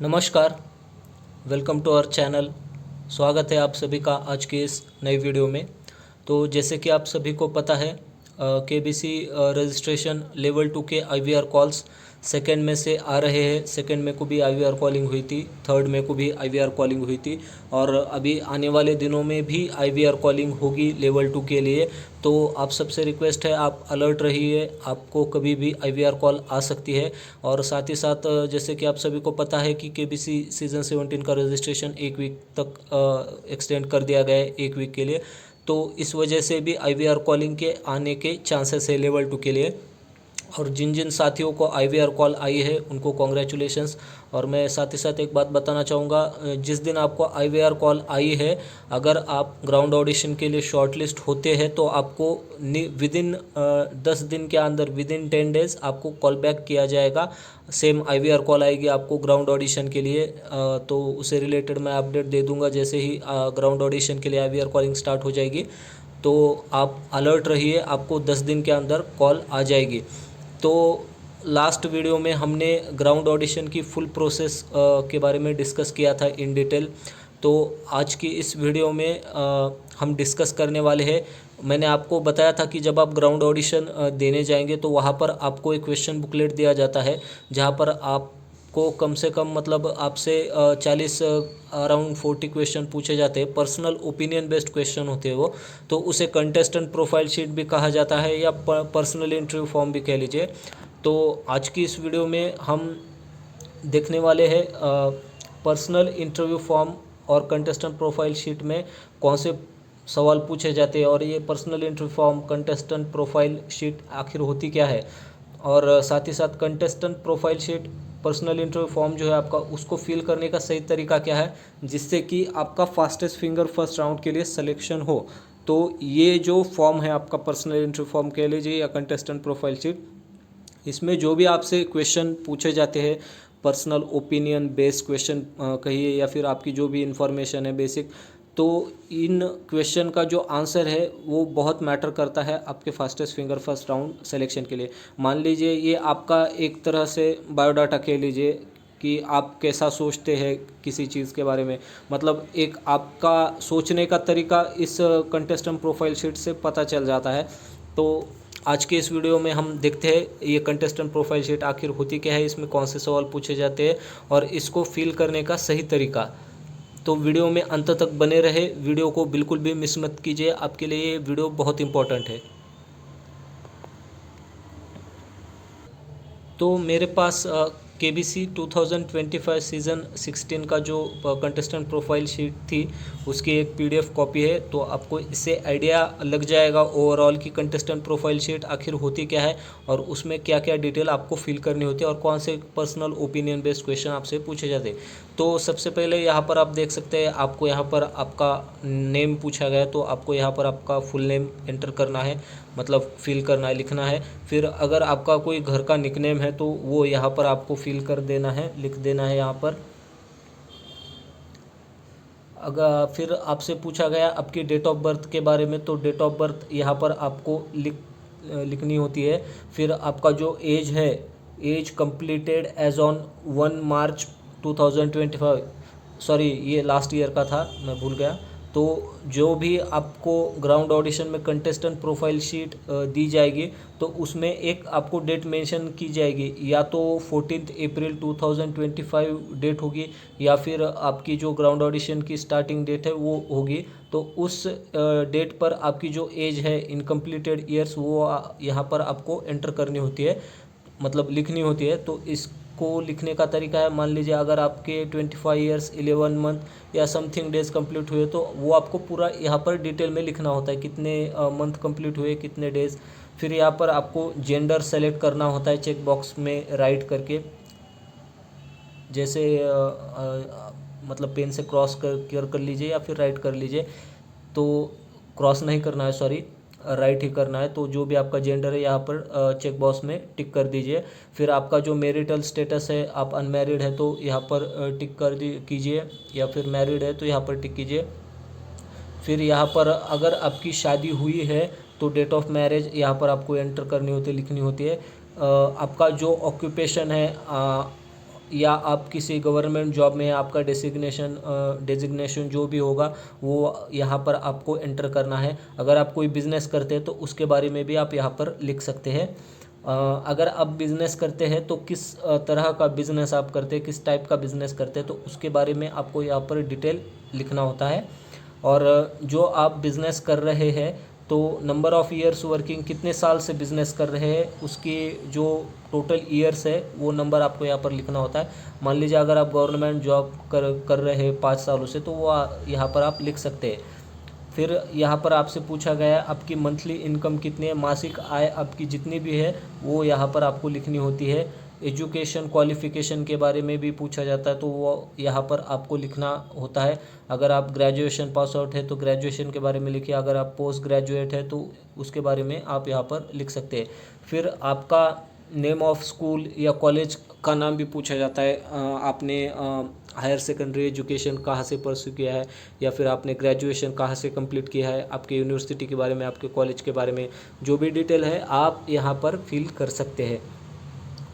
नमस्कार, welcome to our channel. स्वागत है आप सभी का आज के इस नई वीडियो में। तो जैसे कि आप सभी को पता है, केबीसी रजिस्ट्रेशन लेवल 2 के आईवीआर कॉल्स सेकंड में से आ रहे हैं। सेकंड में को भी आईवीआर कॉलिंग हुई थी, थर्ड में को भी आईवीआर कॉलिंग हुई थी और अभी आने वाले दिनों में भी आईवीआर कॉलिंग होगी लेवल 2 के लिए। तो आप सबसे रिक्वेस्ट है, आप अलर्ट रहिए, आपको कभी भी आईवीआर कॉल आ सकती है। और साथ ही साथ जैसे कि आप सभी को पता है कि केबीसी सीज़न 17 का रजिस्ट्रेशन 1 वीक तक एक्सटेंड कर दिया गया है, 1 वीक के लिए। तो इस वजह से भी आईवीआर कॉलिंग के आने के चांसेस है लेवल 2 के लिए। और जिन जिन साथियों को आईवीआर कॉल आई है उनको कॉन्ग्रेचुलेशंस। और मैं साथ ही साथ एक बात बताना चाहूँगा, जिस दिन आपको आईवीआर कॉल आई है, अगर आप ग्राउंड ऑडिशन के लिए शॉर्टलिस्ट होते हैं तो आपको विदिन 10 दिन के अंदर, विदिन 10 डेज़ आपको कॉल बैक किया जाएगा। सेम आईवीआर कॉल आएगी आपको ग्राउंड ऑडिशन के लिए। तो उससे रिलेटेड मैं अपडेट दे दूंगा जैसे ही ग्राउंड ऑडिशन के लिए आईवीआर कॉलिंग स्टार्ट हो जाएगी। तो आप अलर्ट रहिए, आपको 10 दिन के अंदर कॉल आ जाएगी। तो लास्ट वीडियो में हमने ग्राउंड ऑडिशन की फुल प्रोसेस के बारे में डिस्कस किया था इन डिटेल। तो आज की इस वीडियो में हम डिस्कस करने वाले हैं। मैंने आपको बताया था कि जब आप ग्राउंड ऑडिशन देने जाएंगे तो वहाँ पर आपको एक क्वेश्चन बुकलेट दिया जाता है, जहाँ पर आपको कम से कम मतलब आपसे 40 अराउंड 40 क्वेश्चन पूछे जाते हैं। पर्सनल ओपिनियन बेस्ड क्वेश्चन होते हैं वो। तो उसे कंटेस्टेंट प्रोफाइल शीट भी कहा जाता है या पर्सनल इंटरव्यू फॉर्म भी कह लीजिए। तो आज की इस वीडियो में हम देखने वाले हैं पर्सनल इंटरव्यू फॉर्म और कंटेस्टेंट प्रोफाइल शीट में कौन से सवाल पूछे जाते हैं और ये personal interview form, contestant profile sheet आखिर होती क्या है। और साथ ही साथ contestant profile sheet, personal interview form जो है आपका, उसको फिल करने का सही तरीका क्या है जिससे कि आपका फास्टेस्ट फिंगर फर्स्ट राउंड के लिए सिलेक्शन हो। तो ये जो फॉर्म है आपका, पर्सनल इंटरव्यू फॉर्म कह लीजिए या कंटेस्टेंट प्रोफाइल शीट, इसमें जो भी आपसे क्वेश्चन पूछे जाते हैं, पर्सनल ओपिनियन बेस्ड क्वेश्चन कहिए या फिर आपकी जो भी इंफॉर्मेशन है बेसिक, तो इन क्वेश्चन का जो आंसर है वो बहुत मैटर करता है आपके fastest finger first round selection के लिए। मान लीजिए ये आपका एक तरह से बायोडाटा कह लीजिए कि आप कैसा सोचते हैं किसी चीज़ के बारे में, मतलब एक आपका सोचने का तरीका इस कंटेस्टेंट प्रोफाइल शीट से पता चल जाता है। तो आज के इस वीडियो में हम देखते हैं ये कंटेस्टेंट प्रोफाइल शीट आखिर होती क्या है, इसमें कौन से सवाल पूछे जाते हैं और इसको फिल करने का सही तरीका। तो वीडियो में अंत तक बने रहे, वीडियो को बिल्कुल भी मिस मत कीजिए, आपके लिए ये वीडियो बहुत इंपॉर्टेंट है। तो मेरे पास केबीसी 2025 सीज़न 16 का जो कंटेस्टेंट प्रोफाइल शीट थी उसकी एक पीडीएफ कॉपी है। तो आपको इससे आइडिया लग जाएगा ओवरऑल की कंटेस्टेंट प्रोफाइल शीट आखिर होती क्या है और उसमें क्या क्या डिटेल आपको फिल करनी होती है और कौन से पर्सनल ओपिनियन बेस्ड क्वेश्चन आपसे पूछे जाते हैं। तो सबसे पहले यहाँ पर आप देख सकते हैं, आपको यहाँ पर आपका नेम पूछा गया, तो आपको यहाँ पर आपका फुल नेम एंटर करना है, मतलब फिल करना है, लिखना है। फिर अगर आपका कोई घर का निकनेम है तो वो यहाँ पर आपको फिल कर देना है, लिख देना है यहाँ पर। अगर फिर आपसे पूछा गया आपकी डेट ऑफ बर्थ के बारे में, तो डेट ऑफ बर्थ यहाँ पर आपको लिखनी होती है। फिर आपका जो एज है, age completed age on 1 March 2025, sorry ये लास्ट ईयर का था, मैं भूल गया। तो जो भी आपको ग्राउंड ऑडिशन में कंटेस्टेंट प्रोफाइल शीट दी जाएगी तो उसमें एक आपको डेट मेंशन की जाएगी, या तो 14 अप्रैल 2025 डेट होगी या फिर आपकी जो ग्राउंड ऑडिशन की स्टार्टिंग डेट है वो होगी। तो उस डेट पर आपकी जो एज है, इनकम्प्लीटेड ईयर्स, वो यहाँ पर आपको एंटर करनी होती है, मतलब लिखनी होती है। तो इसको लिखने का तरीका है, मान लीजिए अगर आपके 25 ईयर्स 11 मंथ या समथिंग डेज कंप्लीट हुए तो वो आपको पूरा यहाँ पर डिटेल में लिखना होता है, कितने मंथ कंप्लीट हुए, कितने डेज। फिर यहाँ पर आपको जेंडर सेलेक्ट करना होता है चेक बॉक्स में राइट करके, जैसे मतलब पेन से क्रॉस कर लीजिए या फिर राइट कर लीजिए। तो क्रॉस नहीं करना है, सॉरी, राइट ही करना है। तो जो भी आपका जेंडर है यहाँ पर चेक बॉक्स में टिक कर दीजिए। फिर आपका जो मैरिटल स्टेटस है, आप अनमैरिड है तो यहाँ पर टिक कर कीजिए, या फिर मैरिड है तो यहाँ पर टिक कीजिए। फिर यहाँ पर अगर आपकी शादी हुई है तो डेट ऑफ मैरिज यहाँ पर आपको एंटर करनी होती है, लिखनी होती है। आपका जो ऑक्यूपेशन है, या आप किसी गवर्नमेंट जॉब में हैं, आपका डेजिग्नेशन जो भी होगा वो यहाँ पर आपको एंटर करना है। अगर आप कोई बिज़नेस करते हैं तो उसके बारे में भी आप यहाँ पर लिख सकते हैं। अगर आप बिज़नेस करते हैं तो किस तरह का बिज़नेस आप करते हैं, किस टाइप का बिज़नेस करते हैं, तो उसके बारे में आपको यहाँ पर डिटेल लिखना होता है। और जो आप बिज़नेस कर रहे हैं तो नंबर ऑफ़ ईयर्स वर्किंग, कितने साल से बिज़नेस कर रहे हैं, उसके जो टोटल ईयर्स है वो नंबर आपको यहाँ पर लिखना होता है। मान लीजिए अगर आप गवर्नमेंट जॉब कर रहे हैं 5 सालों से, तो वो यहाँ पर आप लिख सकते हैं। फिर यहाँ पर आपसे पूछा गया है आपकी मंथली इनकम कितनी है, मासिक आय आपकी जितनी भी है वो यहाँ पर आपको लिखनी होती है। एजुकेशन क्वालिफ़िकेशन के बारे में भी पूछा जाता है तो वो यहाँ पर आपको लिखना होता है। अगर आप ग्रेजुएशन पास आउट है तो ग्रेजुएशन के बारे में लिखिए, अगर आप पोस्ट ग्रेजुएट है तो उसके बारे में आप यहाँ पर लिख सकते हैं। फिर आपका नेम ऑफ स्कूल या कॉलेज का नाम भी पूछा जाता है। आपने हायर सेकेंडरी एजुकेशन कहाँ से परस्यू किया है, या फिर आपने ग्रेजुएशन कहाँ से कंप्लीट किया है, आपके यूनिवर्सिटी के बारे में, आपके कॉलेज के बारे में जो भी डिटेल है आप यहाँ पर फिल कर सकते हैं।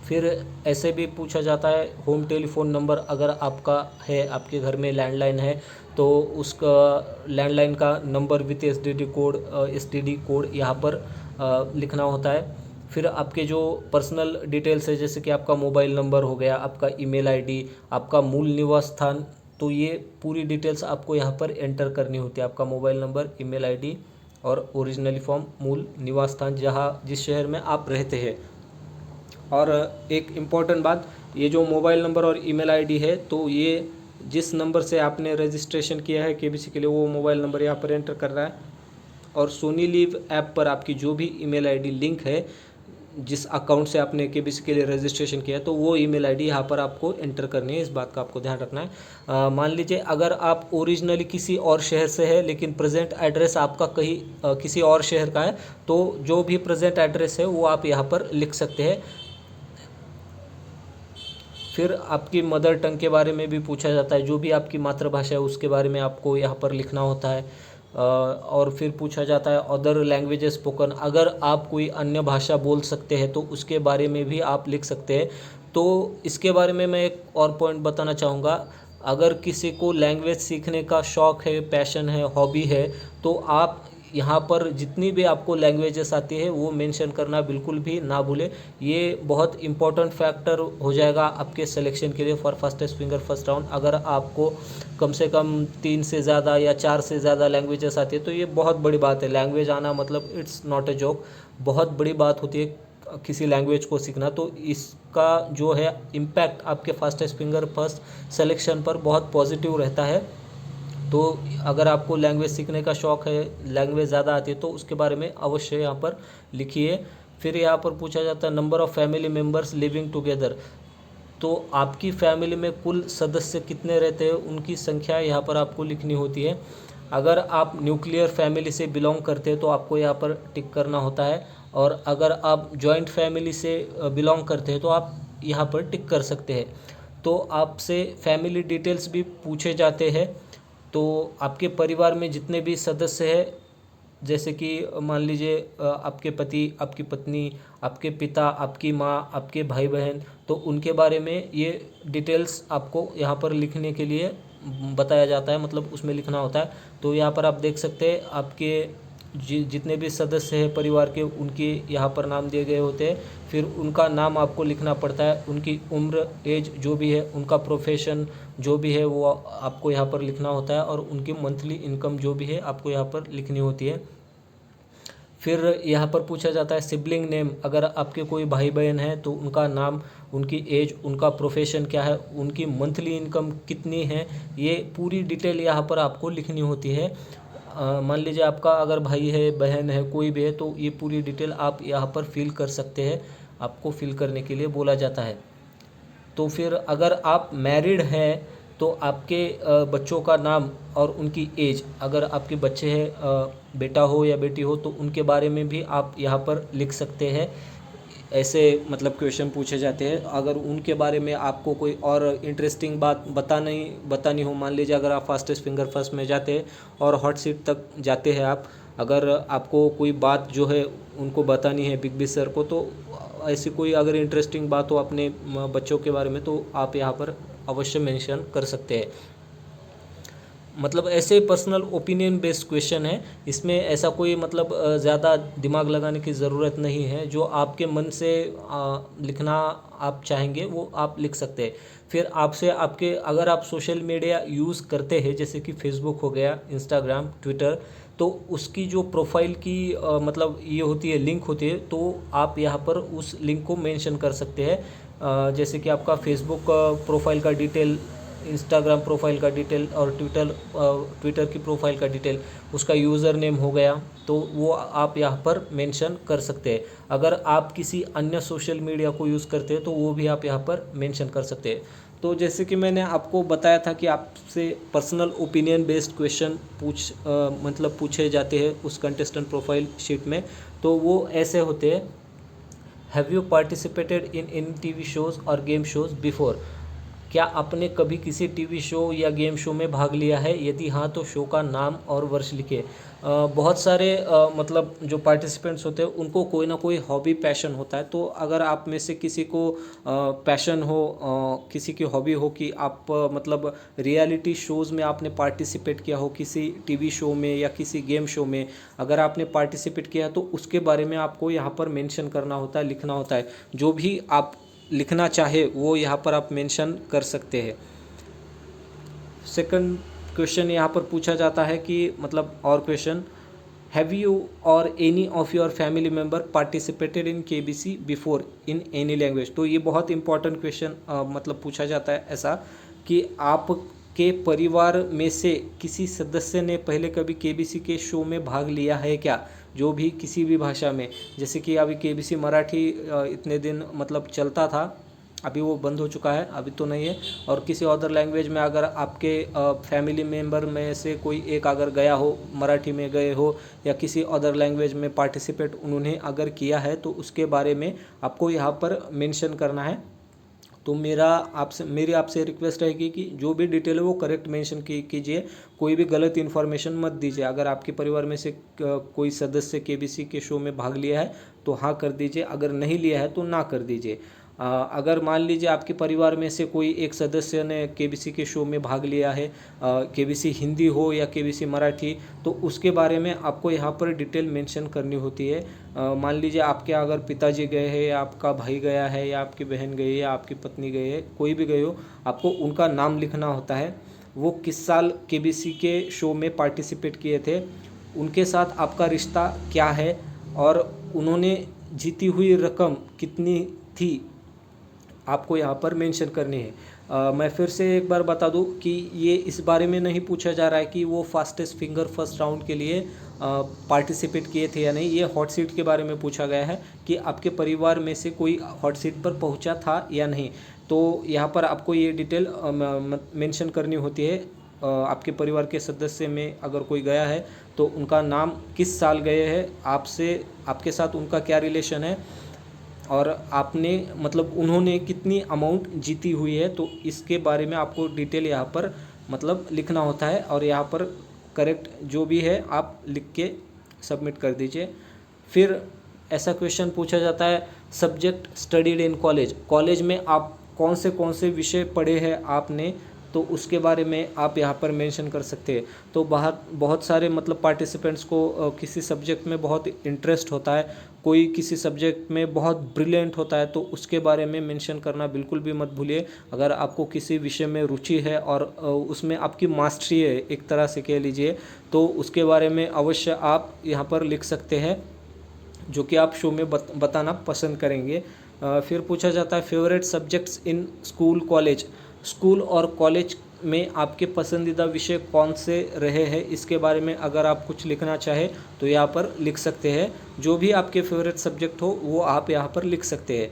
फिर ऐसे भी पूछा जाता है होम टेलीफोन नंबर, अगर आपका है, आपके घर में लैंडलाइन है तो उसका लैंडलाइन का नंबर विथ एसटीडी कोड यहाँ पर लिखना होता है। फिर आपके जो पर्सनल डिटेल्स है जैसे कि आपका मोबाइल नंबर हो गया, आपका ईमेल आईडी, आपका मूल निवास स्थान, तो ये पूरी डिटेल्स आपको यहाँ पर एंटर करनी होती है। आपका मोबाइल नंबर, ईमेल आईडी और ओरिजिनली फॉर्म मूल निवास स्थान जहाँ जिस शहर में आप रहते हैं। और एक इम्पॉर्टेंट बात, ये जो मोबाइल नंबर और ईमेल आईडी है तो ये जिस नंबर से आपने रजिस्ट्रेशन किया है केबीसी के लिए वो मोबाइल नंबर यहाँ पर एंटर कर रहा है। और सोनी लिव ऐप पर आपकी जो भी ईमेल आईडी लिंक है, जिस अकाउंट से आपने केबीसी के लिए रजिस्ट्रेशन किया तो वो ईमेल आईडी यहाँ पर आपको एंटर करनी है। इस बात का आपको ध्यान रखना है। मान लीजिए अगर आप ओरिजिनली किसी और शहर से है लेकिन प्रेजेंट एड्रेस आपका कहीं किसी और शहर का है तो जो भी प्रेजेंट एड्रेस है वो आप यहाँ पर लिख सकते हैं। फिर आपकी मदर टंग के बारे में भी पूछा जाता है, जो भी आपकी मातृभाषा है उसके बारे में आपको यहाँ पर लिखना होता है। और फिर पूछा जाता है अदर लैंग्वेजेस स्पोकन, अगर आप कोई अन्य भाषा बोल सकते हैं तो उसके बारे में भी आप लिख सकते हैं। तो इसके बारे में मैं एक और पॉइंट बताना चाहूँगा, अगर किसी को लैंग्वेज सीखने का शौक़ है, पैशन है, हॉबी है, तो आप यहाँ पर जितनी भी आपको लैंग्वेजेस आती है वो मेंशन करना बिल्कुल भी ना भूलें। ये बहुत इंपॉर्टेंट फैक्टर हो जाएगा आपके सिलेक्शन के लिए for fastest finger first round. अगर आपको कम से कम 3 से ज़्यादा या 4 से ज़्यादा लैंग्वेजेस आती है तो ये बहुत बड़ी बात है। लैंग्वेज आना मतलब इट्स नॉट ए जोक, बहुत बड़ी बात होती है किसी लैंग्वेज को सीखना। तो इसका जो है इम्पैक्ट आपके फास्टेस्ट फिंगर फर्स्ट सिलेक्शन पर बहुत पॉजिटिव रहता है। तो अगर आपको लैंग्वेज सीखने का शौक़ है, लैंग्वेज ज़्यादा आती है तो उसके बारे में अवश्य यहाँ पर लिखिए। फिर यहाँ पर पूछा जाता है number of family members living together, तो आपकी फैमिली में कुल सदस्य कितने रहते हैं उनकी संख्या यहाँ पर आपको लिखनी होती है। अगर आप न्यूक्लियर फैमिली से बिलोंग करते हैं तो आपको यहाँ पर टिक करना होता है, और अगर आप जॉइंट फैमिली से बिलोंग करते हैं तो आप यहाँ पर टिक कर सकते हैं। तो आपसे फैमिली डिटेल्स भी पूछे जाते हैं। तो आपके परिवार में जितने भी सदस्य हैं, जैसे कि मान लीजिए आपके पति, आपकी पत्नी, आपके पिता, आपकी माँ, आपके भाई बहन, तो उनके बारे में ये डिटेल्स आपको यहाँ पर लिखने के लिए बताया जाता है, मतलब उसमें लिखना होता है। तो यहाँ पर आप देख सकते हैं आपके जितने भी सदस्य हैं परिवार के उनके यहाँ पर नाम दिए गए होते हैं। फिर उनका नाम आपको लिखना पड़ता है, उनकी उम्र, एज जो भी है, उनका प्रोफेशन जो भी है वो आपको यहाँ पर लिखना होता है, और उनकी मंथली इनकम जो भी है आपको यहाँ पर लिखनी होती है। फिर यहाँ पर पूछा जाता है सिबलिंग नेम, अगर आपके कोई भाई बहन है तो उनका नाम, उनकी एज, उनका प्रोफेशन क्या है, उनकी मंथली इनकम कितनी है, ये पूरी डिटेल यहाँ पर आपको लिखनी होती है। मान लीजिए आपका अगर भाई है, बहन है, कोई भी है, तो ये पूरी डिटेल आप यहाँ पर फिल कर सकते हैं, आपको फिल करने के लिए बोला जाता है। तो फिर अगर आप मैरिड हैं तो आपके बच्चों का नाम और उनकी एज, अगर आपके बच्चे हैं, बेटा हो या बेटी हो, तो उनके बारे में भी आप यहाँ पर लिख सकते हैं। ऐसे मतलब क्वेश्चन पूछे जाते हैं। अगर उनके बारे में आपको कोई और इंटरेस्टिंग बात बतानी हो, मान लीजिए अगर आप फास्टेस्ट फिंगर फर्स्ट में जाते हैं और हॉट सीट तक जाते हैं आप, अगर आपको कोई बात जो है उनको बतानी है बिग बी सर को, तो ऐसी कोई अगर इंटरेस्टिंग बात हो अपने बच्चों के बारे में तो आप यहाँ पर अवश्य मेंशन कर सकते हैं। मतलब ऐसे पर्सनल ओपिनियन बेस्ड क्वेश्चन है, इसमें ऐसा कोई मतलब ज़्यादा दिमाग लगाने की ज़रूरत नहीं है। जो आपके मन से लिखना आप चाहेंगे वो आप लिख सकते हैं। फिर आपसे आपके अगर आप सोशल मीडिया यूज़ करते हैं जैसे कि फेसबुक हो गया, इंस्टाग्राम, ट्विटर, तो उसकी जो प्रोफाइल की मतलब ये होती है, लिंक होती है, तो आप यहाँ पर उस लिंक को मेंशन कर सकते हैं। जैसे कि आपका फेसबुक प्रोफाइल का डिटेल, इंस्टाग्राम प्रोफाइल का डिटेल और ट्विटर की प्रोफाइल का डिटेल, उसका यूज़र नेम हो गया, तो वो आप यहाँ पर मेंशन कर सकते हैं। अगर आप किसी अन्य सोशल मीडिया को यूज़ करते हैं तो वो भी आप यहाँ पर मेंशन कर सकते हैं। तो जैसे कि मैंने आपको बताया था कि आपसे पर्सनल ओपिनियन बेस्ड क्वेश्चन मतलब पूछे जाते हैं उस कंटेस्टेंट प्रोफाइल शीट में, तो वो ऐसे होते हैं। Have you participated in any TV shows और गेम शोज़ बिफोर? क्या आपने कभी किसी टीवी शो या गेम शो में भाग लिया है? यदि हाँ तो शो का नाम और वर्ष लिखे। बहुत सारे मतलब जो पार्टिसिपेंट्स होते हैं उनको कोई ना कोई हॉबी, पैशन होता है। तो अगर आप में से किसी को पैशन हो, किसी की हॉबी हो कि आप मतलब रियलिटी शोज़ में आपने पार्टिसिपेट किया हो, किसी टीवी शो में या किसी गेम शो में अगर आपने पार्टिसिपेट किया तो उसके बारे में आपको यहाँ पर मेंशन करना होता है, लिखना होता है। जो भी आप लिखना चाहे वो यहाँ पर आप मेंशन कर सकते हैं। सेकंड क्वेश्चन यहाँ पर पूछा जाता है कि मतलब और क्वेश्चन, हैव यू और any of your family member participated in KBC before in any language? तो ये बहुत इंपॉर्टेंट क्वेश्चन मतलब पूछा जाता है ऐसा कि आपके परिवार में से किसी सदस्य ने पहले कभी केबीसी के शो में भाग लिया है क्या? जो भी किसी भी भाषा में, जैसे कि अभी केबीसी मराठी इतने दिन मतलब चलता था, अभी वो बंद हो चुका है, अभी तो नहीं है। और किसी अदर लैंग्वेज में अगर आपके फैमिली मेम्बर में से कोई एक अगर गया हो, मराठी में गए हो या किसी अदर लैंग्वेज में पार्टिसिपेट उन्होंने अगर किया है तो उसके बारे में आपको यहाँ पर मेंशन करना है। तो मेरी आपसे रिक्वेस्ट रहेगी कि जो भी डिटेल है वो करेक्ट मेंशन कीजिए, कोई भी गलत इन्फॉर्मेशन मत दीजिए। अगर आपके परिवार में से कोई सदस्य केबीसी के शो में भाग लिया है तो हाँ कर दीजिए, अगर नहीं लिया है तो ना कर दीजिए। अगर मान लीजिए आपके परिवार में से कोई एक सदस्य ने केबीसी के शो में भाग लिया है, केबीसी हिंदी हो या केबीसी मराठी, तो उसके बारे में आपको यहाँ पर डिटेल मेंशन करनी होती है। मान लीजिए आपके अगर पिताजी गए हैं या आपका भाई गया है या आपकी बहन गई है या आपकी पत्नी गई है, कोई भी गए हो, आपको उनका नाम लिखना होता है, वो किस साल केबीसी के शो में पार्टिसिपेट किए थे, उनके साथ आपका रिश्ता क्या है और उन्होंने जीती हुई रकम कितनी थी, आपको यहाँ पर मेंशन करनी है। मैं फिर से एक बार बता दूं कि ये इस बारे में नहीं पूछा जा रहा है कि वो फास्टेस्ट फिंगर फर्स्ट राउंड के लिए पार्टिसिपेट किए थे या नहीं। ये हॉट सीट के बारे में पूछा गया है कि आपके परिवार में से कोई हॉट सीट पर पहुंचा था या नहीं। तो यहाँ पर आपको ये डिटेल मेंशन करनी होती है। आपके परिवार के सदस्य में अगर कोई गया है तो उनका नाम, किस साल गए हैं, आपके साथ उनका क्या रिलेशन है और आपने मतलब उन्होंने कितनी अमाउंट जीती हुई है, तो इसके बारे में आपको डिटेल यहाँ पर मतलब लिखना होता है। और यहाँ पर करेक्ट जो भी है आप लिख के सबमिट कर दीजिए। फिर ऐसा क्वेश्चन पूछा जाता है, सब्जेक्ट स्टडीड इन कॉलेज में आप कौन से विषय पढ़े हैं आपने, तो उसके बारे में आप यहाँ पर मेंशन कर सकते हैं। तो बहुत सारे मतलब पार्टिसिपेंट्स को किसी सब्जेक्ट में बहुत इंटरेस्ट होता है, कोई किसी सब्जेक्ट में बहुत ब्रिलियंट होता है, तो उसके बारे में मेंशन करना बिल्कुल भी मत भूलिए। अगर आपको किसी विषय में रुचि है और उसमें आपकी मास्टरी है एक तरह से कह लीजिए, तो उसके बारे में अवश्य आप यहाँ पर लिख सकते हैं, जो कि आप शो में बताना पसंद करेंगे। फिर पूछा जाता है, फेवरेट सब्जेक्ट्स इन स्कूल और कॉलेज में आपके पसंदीदा विषय कौन से रहे हैं, इसके बारे में अगर आप कुछ लिखना चाहे तो यहाँ पर लिख सकते हैं। जो भी आपके फेवरेट सब्जेक्ट हो वो आप यहाँ पर लिख सकते हैं।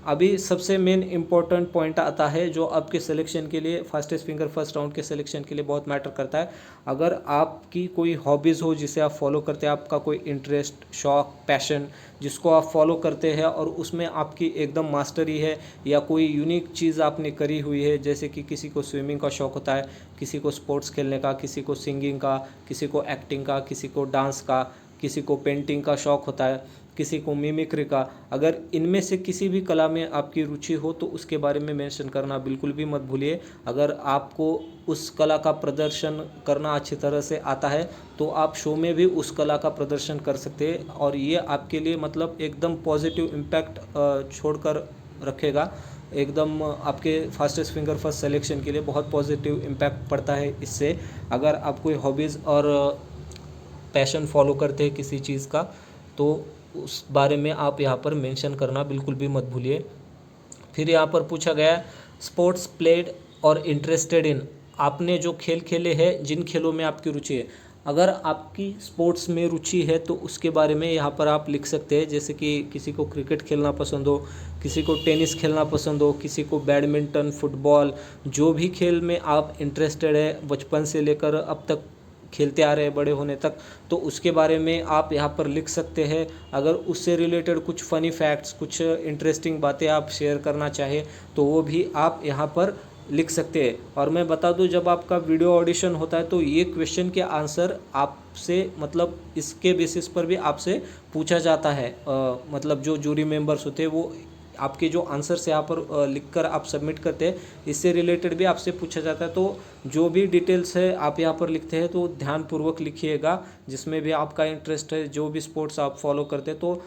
अभी सबसे मेन इम्पोर्टेंट पॉइंट आता है जो आपके सिलेक्शन के लिए, फास्टेस्ट फिंगर फर्स्ट राउंड के सिलेक्शन के लिए बहुत मैटर करता है। अगर आपकी कोई हॉबीज़ हो जिसे आप फॉलो करते हैं, आपका कोई इंटरेस्ट, शौक, पैशन जिसको आप फॉलो करते हैं और उसमें आपकी एकदम मास्टरी है, या कोई यूनिक चीज़ आपने करी हुई है, जैसे कि किसी को स्विमिंग का शौक़ होता है, किसी को स्पोर्ट्स खेलने का, किसी को सिंगिंग का, किसी को एक्टिंग का, किसी को डांस का, किसी को पेंटिंग का शौक़ होता है, किसी को मिमिक्री का, अगर इनमें से किसी भी कला में आपकी रुचि हो तो उसके बारे में मेंशन करना बिल्कुल भी मत भूलिए। अगर आपको उस कला का प्रदर्शन करना अच्छी तरह से आता है तो आप शो में भी उस कला का प्रदर्शन कर सकते हैं, और ये आपके लिए मतलब एकदम पॉजिटिव इम्पैक्ट छोड़कर रखेगा। एकदम आपके फास्टेस्ट फिंगर फर्स्ट सिलेक्शन के लिए बहुत पॉजिटिव इम्पैक्ट पड़ता है इससे। अगर आप कोई हॉबीज़ और पैशन फॉलो करते हैं किसी चीज़ का तो उस बारे में आप यहाँ पर मेंशन करना बिल्कुल भी मत भूलिए। फिर यहाँ पर पूछा गया स्पोर्ट्स प्लेड और इंटरेस्टेड इन, आपने जो खेल खेले हैं जिन खेलों में आपकी रुचि है। अगर आपकी स्पोर्ट्स में रुचि है तो उसके बारे में यहाँ पर आप लिख सकते हैं, जैसे कि किसी को क्रिकेट खेलना पसंद हो, किसी को टेनिस खेलना पसंद हो, किसी को बैडमिंटन, फुटबॉल, जो भी खेल में आप इंटरेस्टेड है बचपन से लेकर अब तक खेलते आ रहे हैं बड़े होने तक, तो उसके बारे में आप यहाँ पर लिख सकते हैं। अगर उससे रिलेटेड कुछ फ़नी फैक्ट्स, कुछ इंटरेस्टिंग बातें आप शेयर करना चाहें तो वो भी आप यहाँ पर लिख सकते हैं। और मैं बता दूं, जब आपका वीडियो ऑडिशन होता है तो ये क्वेश्चन के आंसर आपसे मतलब इसके बेसिस पर भी आपसे पूछा जाता है। मतलब जो जूरी मेंबर्स होते हैं वो आपके जो आंसर्स यहाँ पर लिखकर आप सबमिट करते हैं, इससे रिलेटेड भी आपसे पूछा जाता है। तो जो भी डिटेल्स है आप यहाँ पर लिखते हैं तो ध्यानपूर्वक लिखिएगा, जिसमें भी आपका इंटरेस्ट है, जो भी स्पोर्ट्स आप फॉलो करते हैं, तो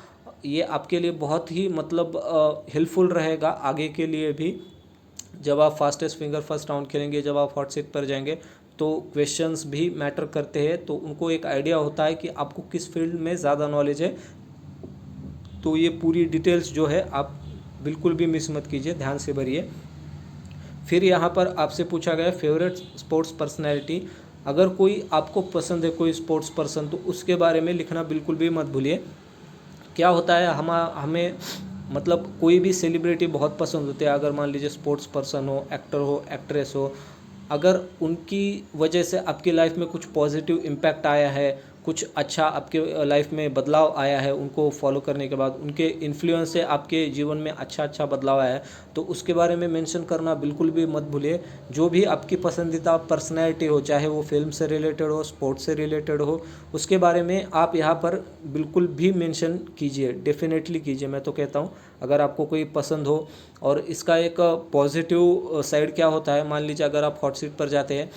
ये आपके लिए बहुत ही मतलब हेल्पफुल रहेगा आगे के लिए भी। जब आप फास्टेस्ट फिंगर फर्स्ट राउंड खेलेंगे, जब आप हॉट सीट पर जाएंगे तो क्वेश्चंस भी मैटर करते हैं, तो उनको एक आइडिया होता है कि आपको किस फील्ड में ज़्यादा नॉलेज है। तो ये पूरी डिटेल्स जो है आप बिल्कुल भी मिस मत कीजिए, ध्यान से भरिए। फिर यहाँ पर आपसे पूछा गया फेवरेट स्पोर्ट्स पर्सनैलिटी, अगर कोई आपको पसंद है कोई स्पोर्ट्स पर्सन तो उसके बारे में लिखना बिल्कुल भी मत भूलिए। क्या होता है हमें मतलब कोई भी सेलिब्रिटी बहुत पसंद होते हैं, अगर मान लीजिए स्पोर्ट्स पर्सन हो, एक्टर हो, एक्ट्रेस हो, अगर उनकी वजह से आपकी लाइफ में कुछ पॉजिटिव इम्पैक्ट आया है, कुछ अच्छा आपके लाइफ में बदलाव आया है, उनको फॉलो करने के बाद उनके इन्फ्लुएंस से आपके जीवन में अच्छा बदलाव आया है, तो उसके बारे में मेंशन करना बिल्कुल भी मत भूलिए। जो भी आपकी पसंदीदा पर्सनैलिटी हो, चाहे वो फिल्म से रिलेटेड हो, स्पोर्ट्स से रिलेटेड हो, उसके बारे में आप यहाँ पर बिल्कुल भी मेंशन कीजिए, डेफिनेटली कीजिए। मैं तो कहता हूँ अगर आपको कोई पसंद हो। और इसका एक पॉजिटिव साइड क्या होता है, मान लीजिए अगर आप हॉट सीट पर जाते हैं,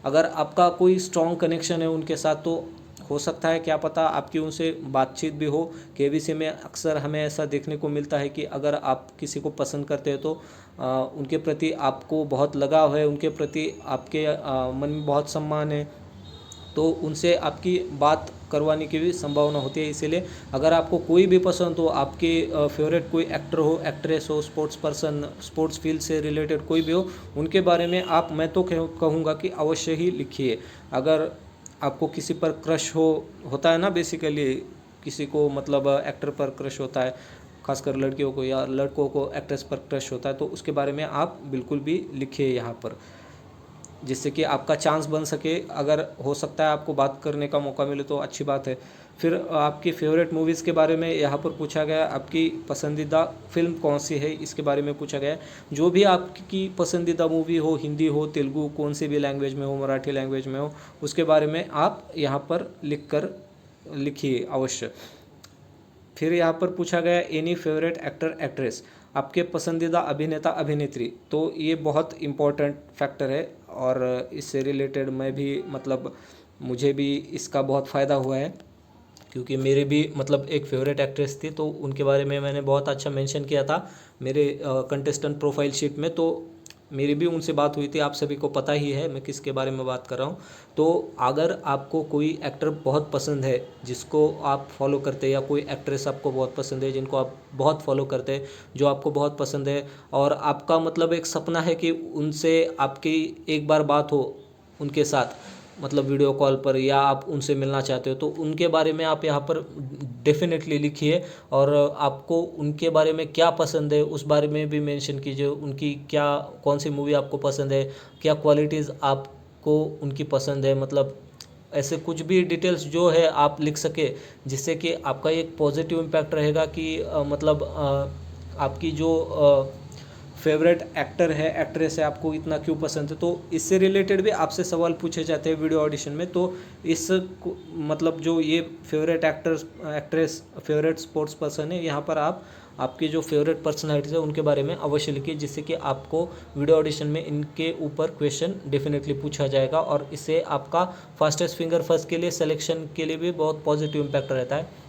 अगर आपका कोई स्ट्रॉन्ग कनेक्शन है उनके साथ, तो हो सकता है क्या पता आपकी उनसे बातचीत भी हो। केबीसी में अक्सर हमें ऐसा देखने को मिलता है कि अगर आप किसी को पसंद करते हैं तो उनके प्रति आपको बहुत लगाव है, उनके प्रति आपके मन में बहुत सम्मान है, तो उनसे आपकी बात करवाने की भी संभावना होती है। इसीलिए अगर आपको कोई भी पसंद हो, आपके फेवरेट कोई एक्टर हो, एक्ट्रेस हो, स्पोर्ट्स पर्सन, स्पोर्ट्स फील्ड से रिलेटेड कोई भी हो, उनके बारे में आप, मैं तो कहूँगा कि अवश्य ही लिखिए। अगर आपको किसी पर क्रश होता है ना, बेसिकली किसी को मतलब एक्टर पर क्रश होता है, खासकर लड़कियों को या लड़कों को एक्ट्रेस पर क्रश होता है, तो उसके बारे में आप बिल्कुल भी लिखिए यहाँ पर, जिससे कि आपका चांस बन सके। अगर हो सकता है आपको बात करने का मौका मिले तो अच्छी बात है। फिर आपकी फेवरेट मूवीज़ के बारे में यहाँ पर पूछा गया, आपकी पसंदीदा फिल्म कौन सी है इसके बारे में पूछा गया। जो भी आपकी पसंदीदा मूवी हो, हिंदी हो, तेलुगु, कौन सी भी लैंग्वेज में हो, मराठी लैंग्वेज में हो, उसके बारे में आप यहाँ पर लिखिए अवश्य। फिर यहाँ पर पूछा गया एनी फेवरेट एक्टर एक्ट्रेस, आपके पसंदीदा अभिनेता अभिनेत्री, तो ये बहुत इम्पोर्टेंट फैक्टर है और इससे रिलेटेड मैं भी मतलब मुझे भी इसका बहुत फ़ायदा हुआ है, क्योंकि मेरे भी मतलब एक फेवरेट एक्ट्रेस थी, तो उनके बारे में मैंने बहुत अच्छा मेंशन किया था मेरे कंटेस्टेंट प्रोफाइल शीट में। तो मेरी भी उनसे बात हुई थी, आप सभी को पता ही है मैं किसके बारे में बात कर रहा हूँ। तो अगर आपको कोई एक्टर बहुत पसंद है जिसको आप फॉलो करते हैं, या कोई एक्ट्रेस आपको बहुत पसंद है जिनको आप बहुत फॉलो करते हैं, जो आपको बहुत पसंद है, और आपका मतलब एक सपना है कि उनसे आपकी एक बार बात हो उनके साथ, मतलब वीडियो कॉल पर, या आप उनसे मिलना चाहते हो, तो उनके बारे में आप यहाँ पर डेफिनेटली लिखिए। और आपको उनके बारे में क्या पसंद है उस बारे में भी मेंशन कीजिए। उनकी क्या, कौन सी मूवी आपको पसंद है, क्या क्वालिटीज़ आपको उनकी पसंद है, मतलब ऐसे कुछ भी डिटेल्स जो है आप लिख सके, जिससे कि आपका एक पॉजिटिव इम्पैक्ट रहेगा कि मतलब आपकी जो फेवरेट एक्टर है, एक्ट्रेस है, आपको इतना क्यों पसंद है। तो इससे रिलेटेड भी आपसे सवाल पूछे जाते हैं वीडियो ऑडिशन में। तो इस मतलब जो ये favourite actors, actress, favourite sports person है, यहाँ पर आप आपकी जो फेवरेट पर्सनैलिटीज़ है उनके बारे में अवश्य लिखिए, जिससे कि आपको वीडियो ऑडिशन में इनके ऊपर क्वेश्चन डेफिनेटली पूछा जाएगा, और इससे आपका फास्टेस्ट फिंगर फर्स्ट के लिए सिलेक्शन के लिए भी बहुत पॉजिटिव इम्पैक्ट रहता है।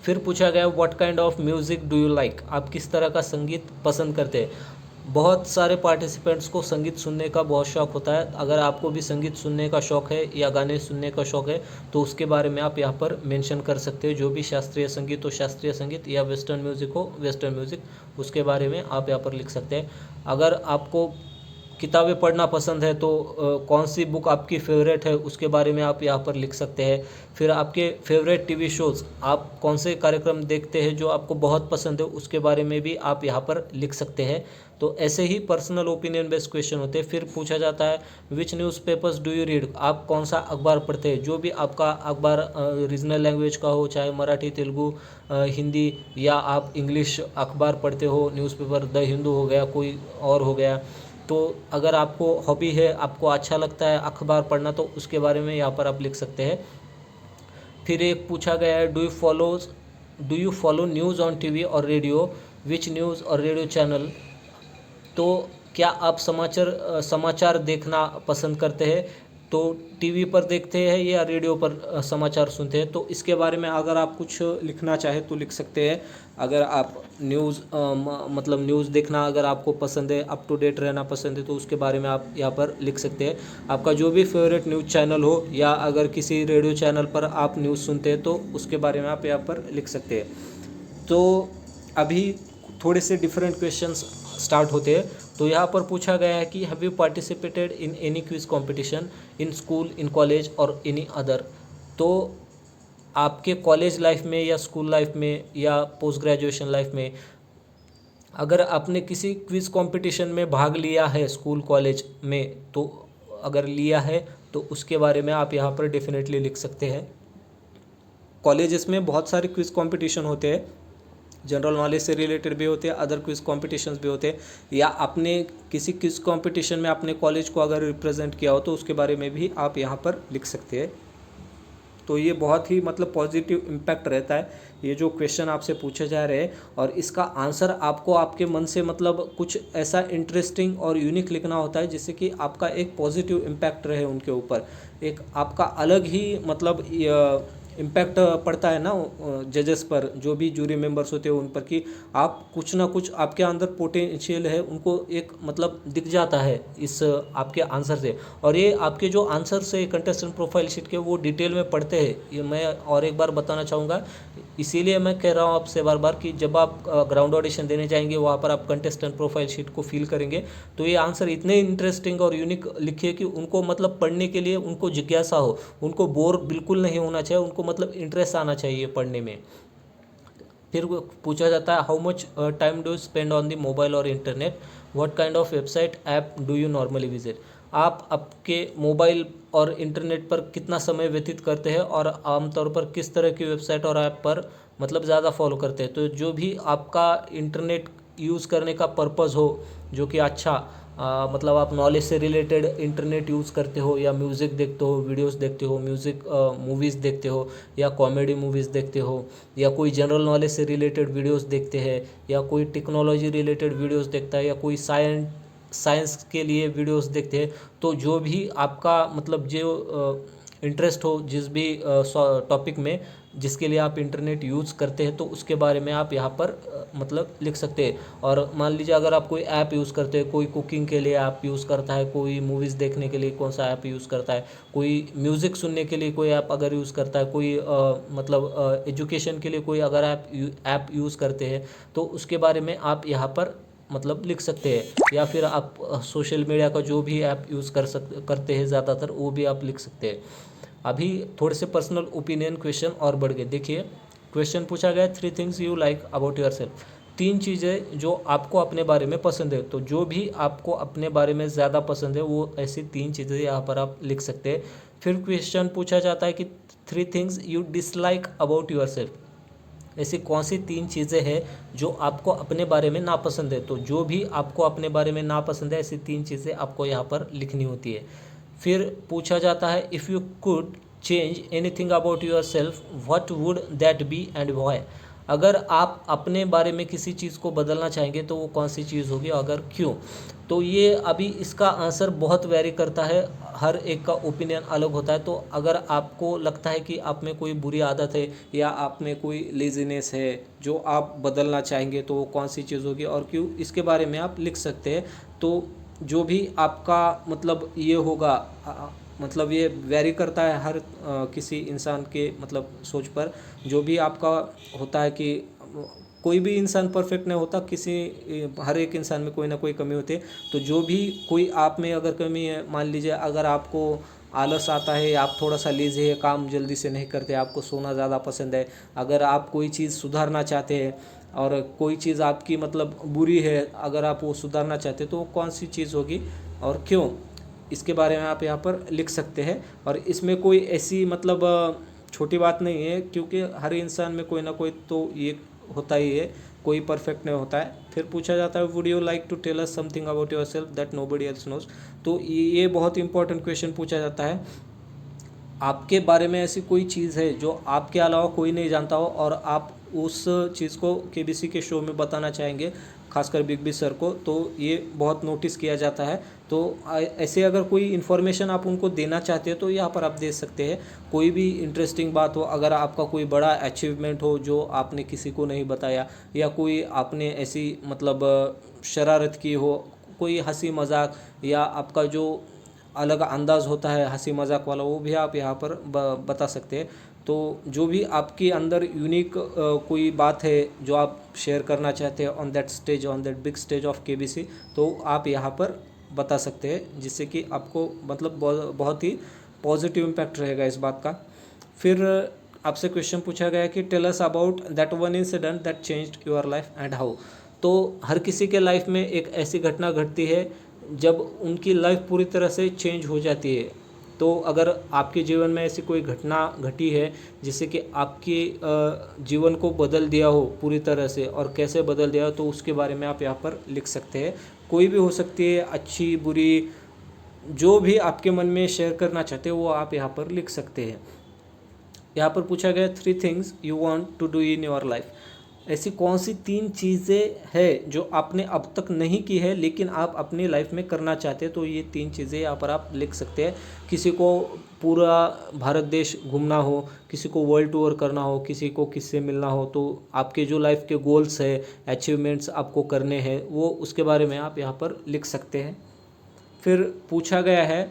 फिर पूछा गया what kind of music do you like, आप किस तरह का संगीत पसंद करते हैं। बहुत सारे पार्टिसिपेंट्स को संगीत सुनने का बहुत शौक़ होता है। अगर आपको भी संगीत सुनने का शौक़ है या गाने सुनने का शौक़ है तो उसके बारे में आप यहाँ पर मेंशन कर सकते हो। जो भी शास्त्रीय संगीत हो शास्त्रीय संगीत, या वेस्टर्न म्यूज़िक हो वेस्टर्न म्यूज़िक, उसके बारे में आप यहाँ पर लिख सकते हैं। अगर आपको किताबें पढ़ना पसंद है तो कौन सी बुक आपकी फ़ेवरेट है उसके बारे में आप यहाँ पर लिख सकते हैं। फिर आपके फेवरेट टीवी शोज़, आप कौन से कार्यक्रम देखते हैं जो आपको बहुत पसंद है, उसके बारे में भी आप यहाँ पर लिख सकते हैं। तो ऐसे ही पर्सनल ओपिनियन बेस्ड क्वेश्चन होते हैं। फिर पूछा जाता है विच न्यूज़पेपर्स डू यू रीड, आप कौन सा अखबार पढ़ते हैं। जो भी आपका अखबार रीजनल लैंग्वेज का हो, चाहे मराठी, तेलुगु, हिंदी, या आप इंग्लिश अखबार पढ़ते हो, न्यूज़पेपर द हिंदू हो गया, कोई और हो गया। तो अगर आपको हॉबी है, आपको अच्छा लगता है अखबार पढ़ना, तो उसके बारे में यहाँ पर आप लिख सकते हैं। फिर एक पूछा गया है do you follow news on TV और रेडियो, विच न्यूज़ और रेडियो चैनल, तो क्या आप समाचार देखना पसंद करते हैं। तो टीवी पर देखते हैं या रेडियो पर समाचार सुनते हैं। तो इसके बारे में अगर आप कुछ लिखना चाहें तो लिख सकते हैं। अगर आप न्यूज़ मतलब न्यूज़ देखना अगर आपको पसंद है, अप टू डेट रहना पसंद है, तो उसके बारे में आप यहाँ पर लिख सकते हैं। आपका जो भी फेवरेट न्यूज़ चैनल हो, या अगर किसी रेडियो चैनल पर आप न्यूज़ सुनते हैं तो उसके बारे में आप यहाँ पर लिख सकते हैं। तो अभी थोड़े से डिफरेंट क्वेश्चंस स्टार्ट होते हैं। तो यहाँ पर पूछा गया है कि have you participated in any quiz competition in school, in college और एनी अदर। तो आपके कॉलेज लाइफ में या स्कूल लाइफ में या पोस्ट ग्रेजुएशन लाइफ में अगर आपने किसी क्विज कंपटीशन में भाग लिया है स्कूल कॉलेज में, तो अगर लिया है तो उसके बारे में आप यहाँ पर डेफिनेटली लिख सकते हैं। कॉलेजेस में बहुत सारे क्विज कंपटीशन होते हैं, जनरल नॉलेज से रिलेटेड भी होते हैं, अदर क्विज कॉम्पिटिशन्स भी होते हैं, या आपने किसी क्विज कॉम्पिटिशन में अपने कॉलेज को अगर रिप्रेजेंट किया हो तो उसके बारे में भी आप यहाँ पर लिख सकते हैं। तो ये बहुत ही मतलब पॉजिटिव इम्पैक्ट रहता है ये जो क्वेश्चन आपसे पूछे जा रहे हैं, और इसका आंसर आपको आपके मन से मतलब कुछ ऐसा इंटरेस्टिंग और यूनिक लिखना होता है जिससे कि आपका एक पॉजिटिव इम्पैक्ट रहे उनके ऊपर, एक आपका अलग ही मतलब इम्पैक्ट पड़ता है ना जजेस पर, जो भी जूरी मेंबर्स होते हैं उन पर, कि आप कुछ ना कुछ आपके अंदर पोटेंशियल है उनको एक मतलब दिख जाता है इस आपके आंसर से। और ये आपके जो आंसर से कंटेस्टेंट प्रोफाइल शीट के वो डिटेल में पढ़ते हैं, ये मैं और एक बार बताना चाहूँगा। इसीलिए मैं कह रहा हूँ आपसे बार बार कि जब आप ग्राउंड ऑडिशन देने जाएंगे वहाँ पर आप कंटेस्टेंट प्रोफाइल शीट को फिल करेंगे तो ये आंसर इतने इंटरेस्टिंग और यूनिक लिखिए कि उनको मतलब पढ़ने के लिए उनको जिज्ञासा हो, उनको बोर बिल्कुल नहीं होना चाहिए, उनको मतलब इंटरेस्ट आना चाहिए पढ़ने में। फिर पूछा जाता है how much time do you spend on the mobile और internet, what kind of website app do you normally visit. आप आपके मोबाइल और इंटरनेट पर कितना समय व्यतीत करते हैं और आमतौर पर किस तरह की वेबसाइट और ऐप पर मतलब ज़्यादा फॉलो करते हैं। तो जो भी आपका इंटरनेट यूज़ करने का पर्पज़ हो, जो कि अच्छा मतलब आप नॉलेज से रिलेटेड इंटरनेट यूज़ करते हो, या म्यूज़िक देखते हो, वीडियोस देखते हो, म्यूज़िक मूवीज़ देखते हो, या कॉमेडी मूवीज़ देखते हो, या कोई जनरल नॉलेज से रिलेटेड वीडियोस देखते हैं, या कोई टेक्नोलॉजी रिलेटेड वीडियोस देखता है, या कोई साइंस के लिए वीडियोस देखते हैं। तो जो भी आपका मतलब जो इंटरेस्ट हो जिस भी टॉपिक में जिसके लिए आप इंटरनेट यूज़ करते हैं, तो उसके बारे में आप यहाँ पर मतलब लिख सकते हैं। और मान लीजिए अगर आप कोई ऐप यूज़ करते हैं, कोई कुकिंग के लिए ऐप यूज़ करता है, कोई मूवीज़ देखने के लिए कौन सा ऐप यूज़ करता है, कोई म्यूज़िक सुनने के लिए कोई ऐप अगर यूज़ करता है, कोई मतलब एजुकेशन के लिए कोई अगर ऐप यूज़ करते हैं, तो उसके बारे में आप यहाँ पर मतलब लिख सकते हैं। या फिर आप सोशल मीडिया का जो भी ऐप यूज़ करते हैं ज़्यादातर, वो भी आप लिख सकते हैं। अभी थोड़े से पर्सनल ओपिनियन क्वेश्चन और बढ़ गए। देखिए क्वेश्चन पूछा गया 3 things you like about your self, 3 चीज़ें जो आपको अपने बारे में पसंद है। तो जो भी आपको अपने बारे में ज़्यादा पसंद है वो ऐसी 3 चीज़ें यहाँ पर आप लिख सकते हैं। फिर क्वेश्चन पूछा जाता है कि 3 things you dislike about your self, ऐसी कौन सी 3 चीज़ें हैं जो आपको अपने बारे में नापसंद है। तो जो भी आपको अपने बारे में नापसंद है, ऐसी 3 चीज़ें आपको यहाँ पर लिखनी होती है। फिर पूछा जाता है, if you could change anything about yourself what would that be and why. अगर आप अपने बारे में किसी चीज़ को बदलना चाहेंगे तो वो कौन सी चीज़ होगी, अगर क्यों। तो ये अभी इसका आंसर बहुत वेरी करता है, हर एक का ओपिनियन अलग होता है। तो अगर आपको लगता है कि आप में कोई बुरी आदत है या आप में कोई लेजीनेस है जो आप बदलना चाहेंगे, तो वो कौन सी चीज़ होगी और क्यों, इसके बारे में आप लिख सकते हैं। तो जो भी आपका मतलब ये होगा, मतलब ये वेरी करता है हर किसी इंसान के मतलब सोच पर। जो भी आपका होता है कि कोई भी इंसान परफेक्ट नहीं होता, हर एक इंसान में कोई ना कोई कमी होती है। तो जो भी कोई आप में अगर कमी है, मान लीजिए अगर आपको आलस आता है, आप थोड़ा सा लेज़ी है, काम जल्दी से नहीं करते, आपको सोना ज़्यादा पसंद है, अगर आप कोई चीज़ सुधारना चाहते हैं और कोई चीज़ आपकी मतलब बुरी है, अगर आप वो सुधारना चाहते हैं तो वो कौन सी चीज़ होगी और क्यों, इसके बारे में आप यहाँ पर लिख सकते हैं। और इसमें कोई ऐसी मतलब छोटी बात नहीं है, क्योंकि हर इंसान में कोई ना कोई तो ये होता ही है, कोई परफेक्ट नहीं होता है। फिर पूछा जाता है, would you like to tell us something about yourself that nobody else knows. तो ये बहुत इंपॉर्टेंट क्वेश्चन पूछा जाता है, आपके बारे में ऐसी कोई चीज़ है जो आपके अलावा कोई नहीं जानता हो और आप उस चीज़ को केबीसी के शो में बताना चाहेंगे, खासकर बिग बी सर को, तो ये बहुत नोटिस किया जाता है। तो ऐसे अगर कोई इन्फॉर्मेशन आप उनको देना चाहते हैं तो यहाँ पर आप दे सकते हैं। कोई भी इंटरेस्टिंग बात हो, अगर आपका कोई बड़ा अचीवमेंट हो जो आपने किसी को नहीं बताया, या कोई आपने ऐसी मतलब शरारत की हो, कोई हंसी मजाक या आपका जो अलग अंदाज़ होता है हंसी मजाक वाला, वो भी आप यहाँ पर बता सकते हैं। तो जो भी आपके अंदर यूनिक कोई बात है जो आप शेयर करना चाहते हैं on that stage, on that big stage of KBC, तो आप यहाँ पर बता सकते हैं, जिससे कि आपको मतलब बहुत ही पॉजिटिव इम्पैक्ट रहेगा इस बात का। फिर आपसे क्वेश्चन पूछा गया कि tell us about that one incident that changed your life and how. तो हर किसी के लाइफ में एक ऐसी घटना घटती है जब उनकी लाइफ पूरी तरह से चेंज हो जाती है। तो अगर आपके जीवन में ऐसी कोई घटना घटी है जिससे कि आपके जीवन को बदल दिया हो पूरी तरह से, और कैसे बदल दिया हो, तो उसके बारे में आप यहाँ पर लिख सकते हैं। कोई भी हो सकती है, अच्छी बुरी, जो भी आपके मन में शेयर करना चाहते हो वो आप यहाँ पर लिख सकते हैं। यहाँ पर पूछा गया 3 things you want to do in your life. ऐसी कौन सी 3 चीज़ें हैं जो आपने अब तक नहीं की है लेकिन आप अपनी लाइफ में करना चाहते हैं, तो ये 3 चीज़ें यहाँ पर आप लिख सकते हैं। किसी को पूरा भारत देश घूमना हो, किसी को वर्ल्ड टूर करना हो, किसी को किससे मिलना हो, तो आपके जो लाइफ के गोल्स है, अचीवमेंट्स आपको करने हैं, वो उसके बारे में आप यहाँ पर लिख सकते हैं। फिर पूछा गया है,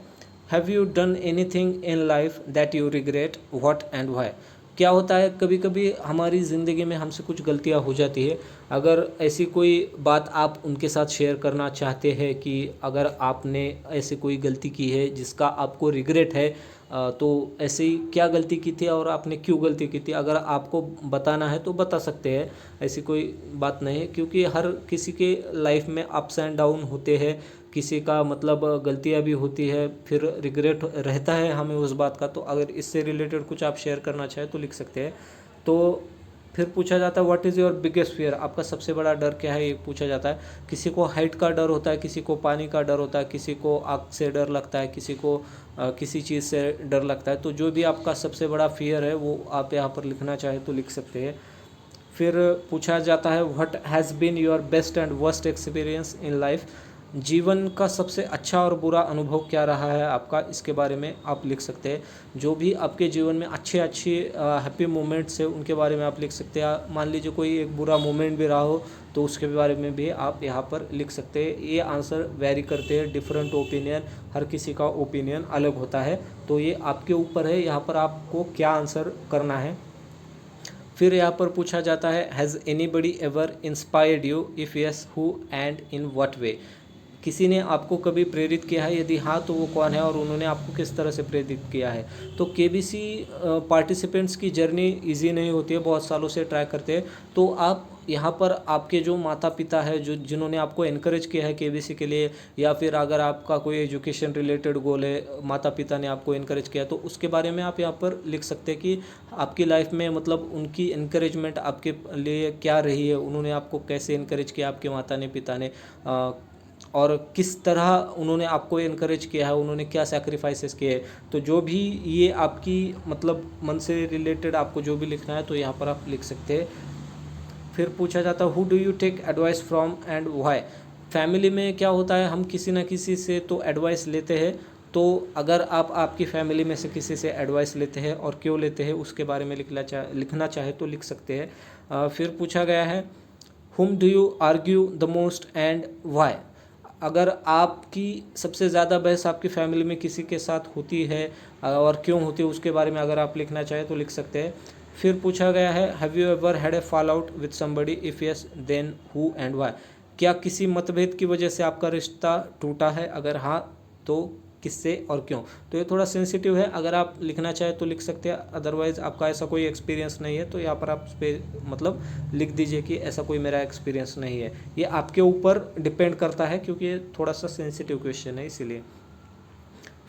have you done anything in life that you regret, what and why. क्या होता है, कभी कभी हमारी ज़िंदगी में हमसे कुछ गलतियां हो जाती है। अगर ऐसी कोई बात आप उनके साथ शेयर करना चाहते हैं कि अगर आपने ऐसी कोई गलती की है जिसका आपको रिग्रेट है, तो ऐसी क्या गलती की थी और आपने क्यों गलती की थी, अगर आपको बताना है तो बता सकते हैं। ऐसी कोई बात नहीं है, क्योंकि हर किसी के लाइफ में अप्स एंड डाउन होते हैं, किसी का मतलब गलतियां भी होती है, फिर रिग्रेट रहता है हमें उस बात का। तो अगर इससे रिलेटेड कुछ आप शेयर करना चाहें तो लिख सकते हैं। तो फिर पूछा जाता है, what is your biggest fear, आपका सबसे बड़ा डर क्या है, ये पूछा जाता है। किसी को हाइट का डर होता है, किसी को पानी का डर होता है, किसी को आग से डर लगता है, किसी को किसी चीज़ से डर लगता है। तो जो भी आपका सबसे बड़ा फियर है वो आप यहाँ पर लिखना चाहें तो लिख सकते हैं। फिर पूछा जाता है, what has been your best and worst experience in life, जीवन का सबसे अच्छा और बुरा अनुभव क्या रहा है आपका, इसके बारे में आप लिख सकते हैं। जो भी आपके जीवन में अच्छे हैप्पी मोमेंट्स है उनके बारे में आप लिख सकते हैं। मान लीजिए कोई एक बुरा मोमेंट भी रहा हो तो उसके बारे में भी आप यहाँ पर लिख सकते हैं। ये आंसर वेरी करते हैं, डिफरेंट ओपिनियन, हर किसी का ओपिनियन अलग होता है। तो ये आपके ऊपर है यहाँ पर आपको क्या आंसर करना है। फिर यहाँ पर पूछा जाता है, has anybody ever inspired you, if yes who and in what way. किसी ने आपको कभी प्रेरित किया है, यदि हाँ तो वो कौन है और उन्होंने आपको किस तरह से प्रेरित किया है। तो केबीसी पार्टिसिपेंट्स की जर्नी इजी नहीं होती है, बहुत सालों से ट्राई करते हैं। तो आप यहाँ पर आपके जो माता पिता है, जो जिन्होंने आपको इनकरेज किया है केबीसी के लिए, या फिर अगर आपका कोई एजुकेशन रिलेटेड गोल है, माता पिता ने आपको इनकरेज किया, तो उसके बारे में आप यहाँ पर लिख सकते हैं कि आपकी लाइफ में मतलब उनकी इनकरेजमेंट आपके लिए क्या रही है, उन्होंने आपको कैसे इनकरेज किया, आपके माता ने पिता ने, और किस तरह उन्होंने आपको इनकरेज किया है, उन्होंने क्या सैक्रिफाइसेस किए हैं। तो जो भी ये आपकी मतलब मन से रिलेटेड आपको जो भी लिखना है तो यहाँ पर आप लिख सकते हैं। फिर पूछा जाता है who do you take advice from and why. Family में क्या होता है, हम किसी ना किसी से तो एडवाइस लेते हैं, तो अगर आप आपकी फैमिली में से किसी से एडवाइस लेते हैं और क्यों लेते हैं उसके बारे में लिखना चाहे तो लिख सकते हैं। फिर पूछा गया है हुम do you argue the most and why. अगर आपकी सबसे ज़्यादा बहस आपकी फैमिली में किसी के साथ होती है और क्यों होती है उसके बारे में अगर आप लिखना चाहें तो लिख सकते हैं। फिर पूछा गया है have you ever had a fall out with somebody, if yes then who and why. क्या किसी मतभेद की वजह से आपका रिश्ता टूटा है, अगर हाँ तो किससे और क्यों। तो ये थोड़ा सेंसिटिव है, अगर आप लिखना चाहें तो लिख सकते हैं, अदरवाइज़ आपका ऐसा कोई एक्सपीरियंस नहीं है तो यहाँ पर आप उस पर मतलब लिख दीजिए कि ऐसा कोई मेरा एक्सपीरियंस नहीं है। ये आपके ऊपर डिपेंड करता है क्योंकि ये थोड़ा सा सेंसिटिव क्वेश्चन है इसीलिए।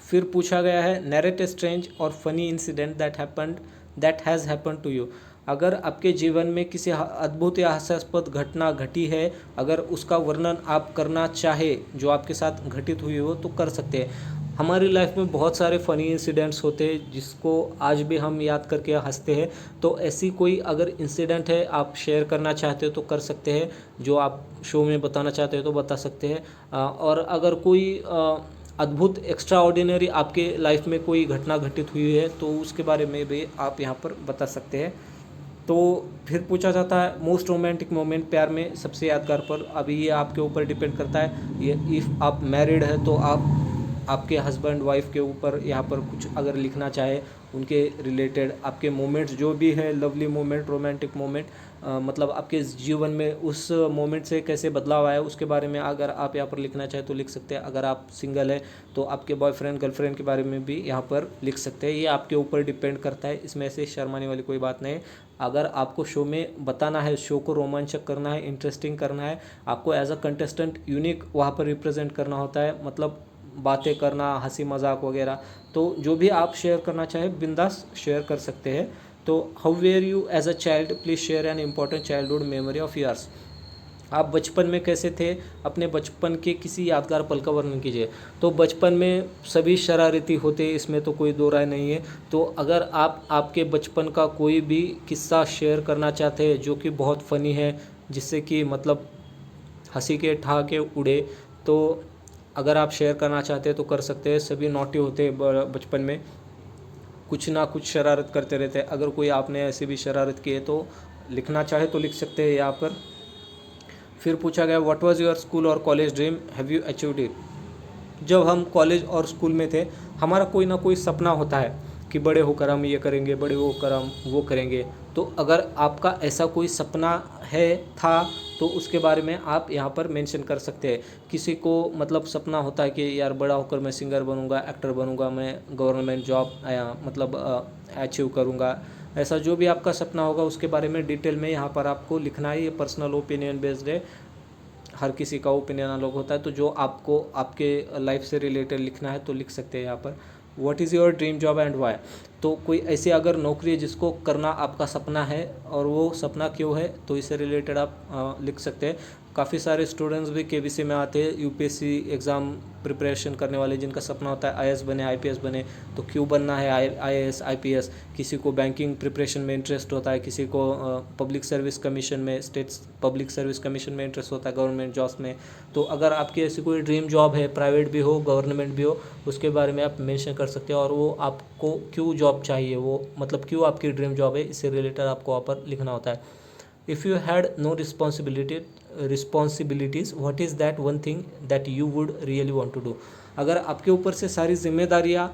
फिर पूछा गया है नैरेट ए स्ट्रेंज और funny incident that has happened to you. अगर आपके जीवन में किसी अद्भुत या हास्यास्पद घटना घटी है, अगर उसका वर्णन आप करना चाहे जो आपके साथ घटित हुई हो तो कर सकते हैं। हमारी लाइफ में बहुत सारे फ़नी इंसिडेंट्स होते हैं जिसको आज भी हम याद करके हंसते हैं। तो ऐसी कोई अगर इंसिडेंट है आप शेयर करना चाहते हो तो कर सकते हैं, जो आप शो में बताना चाहते हो तो बता सकते हैं। और अगर कोई अद्भुत एक्स्ट्रा ऑर्डिनरी आपके लाइफ में कोई घटना घटित हुई है तो उसके बारे में भी आप यहाँ पर बता सकते हैं। तो फिर पूछा जाता है मोस्ट रोमांटिक मोमेंट, प्यार में सबसे यादगार पल। अभी ये आपके ऊपर डिपेंड करता है, ये इफ़ आप मैरिड है तो आप आपके हस्बैंड वाइफ के ऊपर यहाँ पर कुछ अगर लिखना चाहे उनके रिलेटेड आपके मोमेंट्स जो भी है, लवली मोमेंट, रोमांटिक मोमेंट, मतलब आपके जीवन में उस मोमेंट से कैसे बदलाव आया उसके बारे में अगर आप यहाँ पर लिखना चाहे तो लिख सकते हैं। अगर आप सिंगल है तो आपके बॉयफ्रेंड गर्लफ्रेंड के बारे में भी यहाँ पर लिख सकते हैं। ये आपके ऊपर डिपेंड करता है, इसमें से शर्माने वाली कोई बात नहीं। अगर आपको शो में बताना है, शो को रोमांचक करना है, इंटरेस्टिंग करना है, आपको एज अ कंटेस्टेंट यूनिक वहाँ पर रिप्रेजेंट करना होता है, मतलब बातें करना, हंसी मजाक वगैरह, तो जो भी आप शेयर करना चाहें बिंदास शेयर कर सकते हैं। तो how were you as a child, please share an important childhood memory of yours. आप बचपन में कैसे थे, अपने बचपन के किसी यादगार पल का वर्णन कीजिए। तो बचपन में सभी शरारती होते, इसमें तो कोई दो राय नहीं है। तो अगर आप आपके बचपन का कोई भी किस्सा शेयर करना चाहते हैं जो कि बहुत फ़नी है, जिससे कि मतलब हंसी के ठहाके उड़े, तो अगर आप शेयर करना चाहते हैं तो कर सकते हैं। सभी नॉटी होते हैं बचपन में, कुछ ना कुछ शरारत करते रहते हैं। अगर कोई आपने ऐसी भी शरारत की है तो लिखना चाहे तो लिख सकते हैं यहाँ पर। फिर पूछा गया व्हाट वाज योर स्कूल और college dream, have you achieved it. जब हम कॉलेज और स्कूल में थे हमारा कोई ना कोई सपना होता है कि बड़े होकर हम ये करेंगे, बड़े होकर हम वो करेंगे। तो अगर आपका ऐसा कोई सपना है, था, तो उसके बारे में आप यहाँ पर मेंशन कर सकते हैं। किसी को मतलब सपना होता है कि यार बड़ा होकर मैं सिंगर बनूंगा, एक्टर बनूंगा, मैं गवर्नमेंट जॉब मतलब अचीव करूंगा। ऐसा जो भी आपका सपना होगा उसके बारे में डिटेल में यहाँ पर आपको लिखना है। ये पर्सनल ओपिनियन बेस्ड है, हर किसी का ओपिनियन अलग होता है। तो जो आपको आपके लाइफ से रिलेटेड लिखना है तो लिख सकते हैं यहाँ पर। What is your dream job and why. तो कोई ऐसी अगर नौकरी है जिसको करना आपका सपना है और वो सपना क्यों है, तो इससे रिलेटेड आप लिख सकते हैं। काफ़ी सारे स्टूडेंट्स भी केबीसी में आते हैं, यूपीएससी एग्ज़ाम प्रिपरेशन करने वाले, जिनका सपना होता है आईएएस बने, आईपीएस बने। तो क्यों बनना है आईएएस आईपीएस। किसी को बैंकिंग प्रिपरेशन में इंटरेस्ट होता है, किसी को पब्लिक सर्विस कमीशन में, स्टेट पब्लिक सर्विस कमीशन में इंटरेस्ट होता है, गवर्नमेंट जॉब्स में। तो अगर आपकी ऐसी कोई ड्रीम जॉब है, प्राइवेट भी हो गवर्नमेंट भी हो, उसके बारे में आप मेंशन कर सकते हैं। और वो आपको क्यों जॉब चाहिए, वो मतलब क्यों आपकी ड्रीम जॉब है, इससे रिलेटेड आपको वहाँ पर लिखना होता है। If you had no responsibilities what is that one thing that you would really want to do. अगर आपके ऊपर से सारी जिम्मेदारियाँ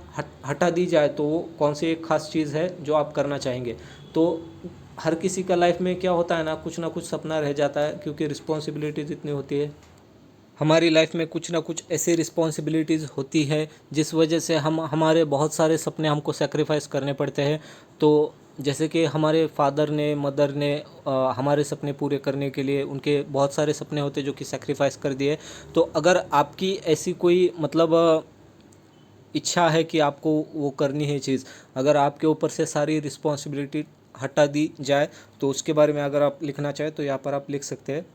हटा दी जाए तो वो कौन सी एक ख़ास चीज़ है जो आप करना चाहेंगे। तो हर किसी का लाइफ में क्या होता है ना कुछ सपना रह जाता है, क्योंकि रिस्पॉन्सिबिलिटीज़ इतनी होती है हमारी लाइफ में। कुछ ना कुछ ऐसी रिस्पॉन्सिबिलिटीज़ होती है जिस वजह से हम हमारे बहुत सारे सपने हमको सेक्रीफाइस करने पड़ते हैं। तो जैसे कि हमारे फादर ने, मदर ने हमारे सपने पूरे करने के लिए, उनके बहुत सारे सपने होते जो कि सेक्रीफाइस कर दिए। तो अगर आपकी ऐसी कोई मतलब इच्छा है कि आपको वो करनी है चीज़, अगर आपके ऊपर से सारी रिस्पॉन्सिबिलिटी हटा दी जाए, तो उसके बारे में अगर आप लिखना चाहें तो यहाँ पर आप लिख सकते हैं।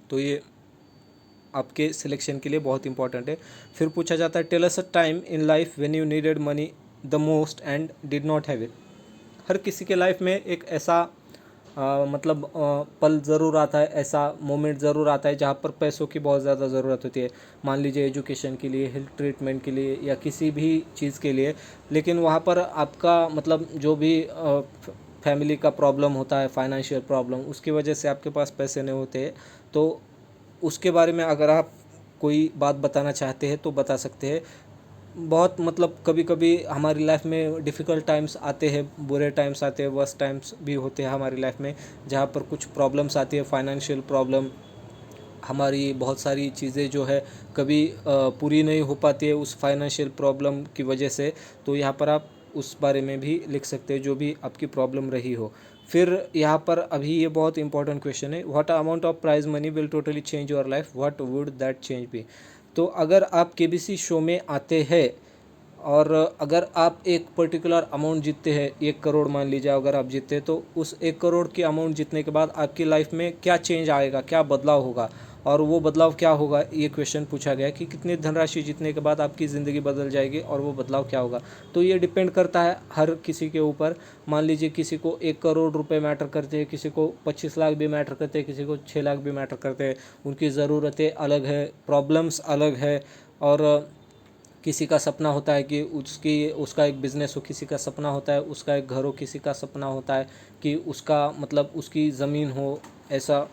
तो ये आपके सिलेक्शन के लिए बहुत इंपॉर्टेंट है। फिर पूछा जाता है, tell us a time in life when you needed money the most and did not have it. हर किसी के लाइफ में एक ऐसा मतलब पल ज़रूर आता है, ऐसा मोमेंट ज़रूर आता है जहाँ पर पैसों की बहुत ज़्यादा ज़रूरत होती है। मान लीजिए एजुकेशन के लिए, हेल्थ ट्रीटमेंट के लिए, या किसी भी चीज़ के लिए। लेकिन वहाँ पर आपका मतलब जो भी फैमिली का प्रॉब्लम होता है, फाइनेंशियल प्रॉब्लम, उसकी वजह से आपके पास पैसे नहीं होते। तो उसके बारे में अगर आप कोई बात बताना चाहते हैं तो बता सकते हैं। बहुत मतलब कभी कभी हमारी लाइफ में डिफ़िकल्ट टाइम्स आते हैं, बुरे टाइम्स आते हैं, वर्स्ट टाइम्स भी होते हैं हमारी लाइफ में, जहाँ पर कुछ प्रॉब्लम्स आती है, फाइनेंशियल प्रॉब्लम, हमारी बहुत सारी चीज़ें जो है कभी पूरी नहीं हो पाती है उस फाइनेंशियल प्रॉब्लम की वजह से। तो यहाँ पर आप उस बारे में भी लिख सकते हैं जो भी आपकी प्रॉब्लम रही हो। फिर यहाँ पर अभी ये बहुत इंपॉर्टेंट क्वेश्चन है, what amount of prize money will totally change your life, what would that change be. तो अगर आप केबीसी शो में आते हैं और अगर आप एक पर्टिकुलर अमाउंट जीतते हैं, 1 करोड़ मान लीजिए अगर आप जीतते हैं, तो उस 1 करोड़ की अमाउंट जीतने के बाद आपकी लाइफ में क्या चेंज आएगा, क्या बदलाव होगा, और वो बदलाव क्या होगा, ये क्वेश्चन पूछा गया कि कितनी धनराशि जीतने के बाद आपकी ज़िंदगी बदल जाएगी और वो बदलाव क्या होगा। तो ये डिपेंड करता है हर किसी के ऊपर। मान लीजिए किसी को 1 करोड़ रुपए मैटर करते हैं, किसी को 25 लाख भी मैटर करते हैं, किसी को 6 लाख भी मैटर करते हैं। उनकी ज़रूरतें अलग है, प्रॉब्लम्स अलग है। और किसी का सपना होता है कि उसका एक बिज़नेस हो, किसी का सपना होता है उसका एक घर हो, किसी का सपना होता है कि उसका मतलब उसकी ज़मीन हो। ऐसा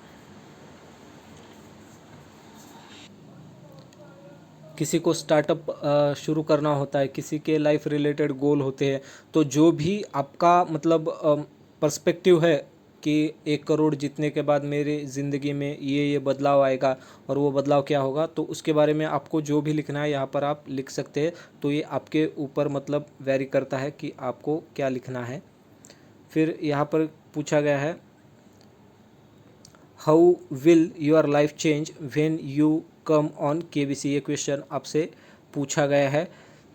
किसी को स्टार्टअप शुरू करना होता है, किसी के लाइफ रिलेटेड गोल होते हैं। तो जो भी आपका मतलब पर्सपेक्टिव है कि 1 करोड़ जीतने के बाद मेरी ज़िंदगी में ये बदलाव आएगा और वो बदलाव क्या होगा, तो उसके बारे में आपको जो भी लिखना है यहाँ पर आप लिख सकते हैं। तो ये आपके ऊपर मतलब वैरी करता है कि आपको क्या लिखना है। फिर यहाँ पर पूछा गया है, how will your life change when you come on KBC. ये क्वेश्चन आपसे पूछा गया है।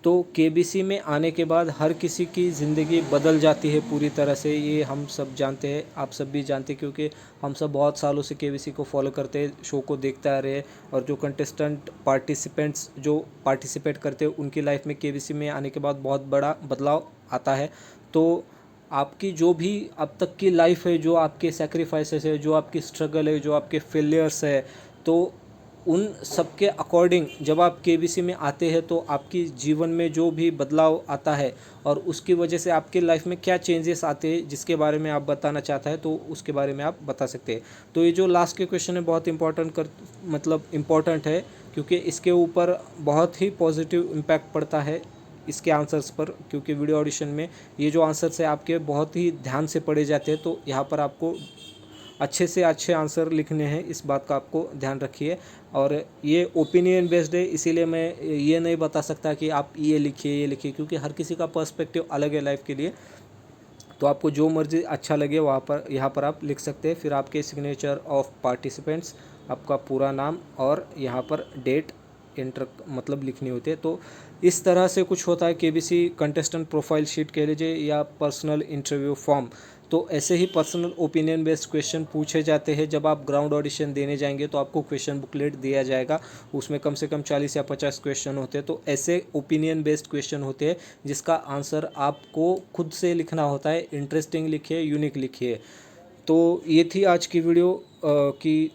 तो केबीसी में आने के बाद हर किसी की ज़िंदगी बदल जाती है पूरी तरह से, ये हम सब जानते हैं, आप सब भी जानते हैं, क्योंकि हम सब बहुत सालों से केबीसी को फॉलो करते हैं, शो को देखते आ रहे हैं। और जो कंटेस्टेंट पार्टिसिपेंट्स जो पार्टिसिपेट करते हैं उनकी लाइफ में केबीसी में आने के बाद बहुत बड़ा बदलाव आता है। तो आपकी जो भी अब तक की लाइफ है, जो आपके सेक्रीफाइसेस है, जो आपकी स्ट्रगल है, जो आपके फेलियर्स है, तो उन सब के अकॉर्डिंग जब आप केबीसी में आते हैं तो आपकी जीवन में जो भी बदलाव आता है और उसकी वजह से आपके लाइफ में क्या चेंजेस आते हैं जिसके बारे में आप बताना चाहता है, तो उसके बारे में आप बता सकते हैं। तो ये जो लास्ट के क्वेश्चन है बहुत मतलब इम्पोर्टेंट है, क्योंकि इसके ऊपर बहुत ही पॉजिटिव इम्पैक्ट पड़ता है इसके आंसर्स पर, क्योंकि वीडियो ऑडिशन में ये जो आंसर्स है आपके बहुत ही ध्यान से पढ़े जाते हैं। तो यहाँ पर आपको अच्छे से अच्छे आंसर लिखने हैं, इस बात का आपको ध्यान रखिए। और ये ओपिनियन बेस्ड है, इसीलिए मैं ये नहीं बता सकता कि आप ये लिखिए, क्योंकि हर किसी का पर्सपेक्टिव अलग है लाइफ के लिए। तो आपको जो मर्जी अच्छा लगे वहाँ पर यहाँ पर आप लिख सकते हैं। फिर आपके सिग्नेचर ऑफ पार्टिसिपेंट्स, आपका पूरा नाम और यहाँ पर डेट इंटर मतलब लिखनी होती है। तो इस तरह से कुछ होता है केबीसी कंटेस्टेंट प्रोफाइल शीट कह लीजिए या पर्सनल इंटरव्यू फॉर्म। तो ऐसे ही पर्सनल ओपिनियन बेस्ड क्वेश्चन पूछे जाते हैं। जब आप ग्राउंड ऑडिशन देने जाएंगे तो आपको क्वेश्चन बुकलेट दिया जाएगा, उसमें कम से कम 40 या 50 क्वेश्चन होते हैं। तो ऐसे ओपिनियन बेस्ड क्वेश्चन होते हैं जिसका आंसर आपको खुद से लिखना होता है। इंटरेस्टिंग लिखिए, यूनिक लिखिए। तो ये थी आज की वीडियो की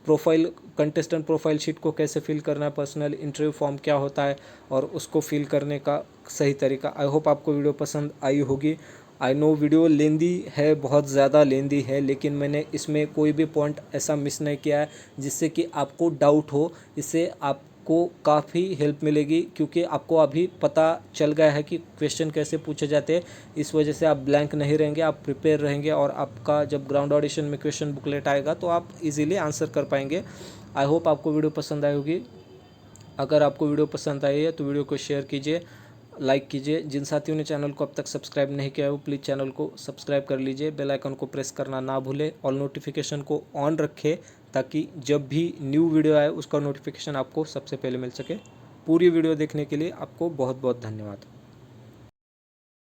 प्रोफाइल कंटेस्टेंट प्रोफाइल शीट को कैसे फिल करना है, पर्सनल इंटरव्यू फॉर्म क्या होता है और उसको फिल करने का सही तरीका। आई होप आपको वीडियो पसंद आई होगी। आई नो वीडियो लेंदी है, बहुत ज़्यादा लेंदी है, लेकिन मैंने इसमें कोई भी पॉइंट ऐसा मिस नहीं किया है जिससे कि आपको डाउट हो। इससे आपको काफ़ी हेल्प मिलेगी, क्योंकि आपको अभी पता चल गया है कि क्वेश्चन कैसे पूछे जाते हैं। इस वजह से आप ब्लैंक नहीं रहेंगे, आप प्रिपेयर रहेंगे, और आपका जब ग्राउंड ऑडिशन में क्वेश्चन बुकलेट आएगा तो आप इजीली आंसर कर पाएंगे। आई होप आपको वीडियो पसंद आई होगी। अगर आपको वीडियो पसंद आई है तो वीडियो को शेयर कीजिए, लाइक कीजिए। जिन साथियों ने चैनल को अब तक सब्सक्राइब नहीं किया है वो प्लीज़ चैनल को सब्सक्राइब कर लीजिए। बेल आइकन को प्रेस करना ना भूलें। ऑल नोटिफिकेशन को ऑन रखें ताकि जब भी न्यू वीडियो आए उसका नोटिफिकेशन आपको सबसे पहले मिल सके। पूरी वीडियो देखने के लिए आपको बहुत बहुत धन्यवाद।